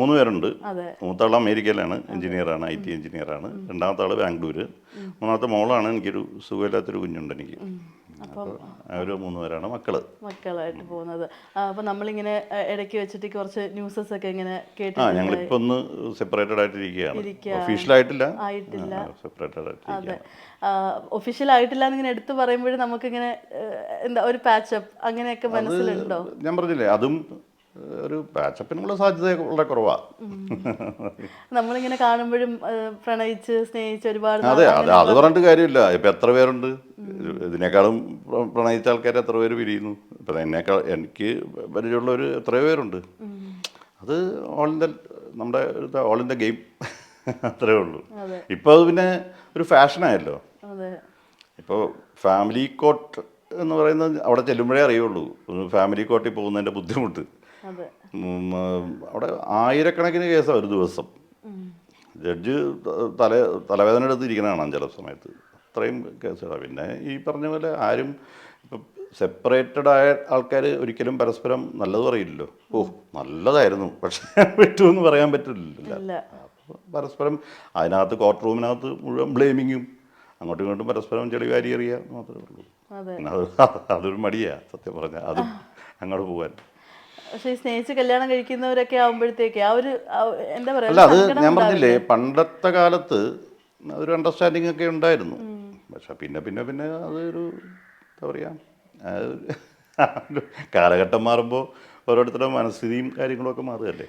3 പേരുണ്ട്. അതെ. മൂത്താൾ അമേരിക്കയിലാണ്, എഞ്ചിനീയറാണ്, IT എഞ്ചിനീയറാണ്. രണ്ടാമത്തെ ആൾ ബാംഗ്ലൂർ. മൂന്നാമത്തെ മോളാണ്. എനിക്കൊരു സുഖമില്ലാത്തൊരു കുഞ്ഞുണ്ട് എനിക്ക്. അപ്പോൾ അവർ 3 പേരാണ് മക്കളായിട്ട് പോകുന്നത്. അപ്പോൾ നമ്മളിങ്ങനെ ഇടയ്ക്ക് വെച്ചിട്ട് കുറച്ച് ന്യൂസസ് ഒക്കെ ഇങ്ങനെ ഞങ്ങളിപ്പോൾ ഒന്ന് സെപ്പറേറ്റഡ് ആയിട്ടിരിക്കുകയാണ്. ആയിട്ടില്ല. സെപ്പറേറ്റഡ് അതെ, ആയിട്ടിരിക്കുകയാണ്. ഒഫീഷ്യൽ ആയിട്ടില്ല എന്നിങ്ങനെ എടുത്തു പറയുമ്പോഴും നമുക്കിങ്ങനെ എന്താ ഒരു പാച്ചപ്പ് അങ്ങനെയൊക്കെ മനസ്സിലുണ്ടോ? ഞാൻ പറഞ്ഞില്ലേ, അതും ഒരു പാച്ചപ്പിനുള്ള സാധ്യത വളരെ കുറവാണ്. നമ്മളിങ്ങനെ കാണുമ്പോഴും പ്രണയിച്ച് സ്നേഹിച്ച് ഒരുപാട് അതെ, അത് പറഞ്ഞിട്ട് കാര്യമില്ല. ഇപ്പം എത്ര പേരുണ്ട് ഇതിനേക്കാളും പ്രണയിച്ച ആൾക്കാർ എത്ര പേര് പിരിയുന്നു. ഇപ്പം എനിക്ക് പരിചയമുള്ളവർ എത്രയോ പേരുണ്ട്. അത് നമ്മുടെ ഓൾ ഇൻ ദ ഗെയിം അത്രേ ഉള്ളൂ. ഇപ്പോൾ അത് പിന്നെ ഒരു ഫാഷനായല്ലോ. ഇപ്പോൾ ഫാമിലി കോട്ട് എന്ന് പറയുന്നത് അവിടെ ചെല്ലുമ്പോഴേ അറിയുള്ളൂ ഫാമിലി കോർട്ടിൽ പോകുന്നതിൻ്റെ ബുദ്ധിമുട്ട്. അവിടെ ആയിരക്കണക്കിന് കേസാണ് ഒരു ദിവസം. ജഡ്ജ് തലവേദന എടുത്തിരിക്കണതാണ് ചില സമയത്ത്. അത്രയും കേസുകളാണ്. പിന്നെ ഈ പറഞ്ഞ പോലെ ആരും ഇപ്പം സെപ്പറേറ്റഡ് ആയ ആൾക്കാർ ഒരിക്കലും പരസ്പരം നല്ലത് പറയില്ലല്ലോ. നല്ലതായിരുന്നു പക്ഷേ പറ്റുമെന്ന് പറയാൻ പറ്റില്ലല്ലോ. പരസ്പരം അതിനകത്ത് കോർട്ട് റൂമിനകത്ത് മുഴുവൻ ബ്ലെയിമിങ്ങും അങ്ങോട്ടും ഇങ്ങോട്ടും പരസ്പരം ചെളി വാരി എറിയുക മാത്രമേ ഉള്ളൂ. അതൊരു മടിയാണ് സത്യം പറഞ്ഞാൽ അതും അങ്ങോട്ട് പോകാൻ. പക്ഷേ ഈ സ്നേഹിച്ച് കല്യാണം കഴിക്കുന്നവരൊക്കെ ആകുമ്പോഴത്തേക്ക് എന്താ പറയുക, അല്ല, അത് ഞാൻ പറഞ്ഞില്ലേ, പണ്ടത്തെ കാലത്ത് ഒരു അണ്ടർസ്റ്റാൻഡിങ് ഒക്കെ ഉണ്ടായിരുന്നു. പക്ഷെ പിന്നെ അതൊരു എന്താ പറയുക, കാലഘട്ടം മാറുമ്പോൾ ഓരോരുത്തരുടെ മനസ്ഥിതിയും കാര്യങ്ങളൊക്കെ മാറുകയല്ലേ.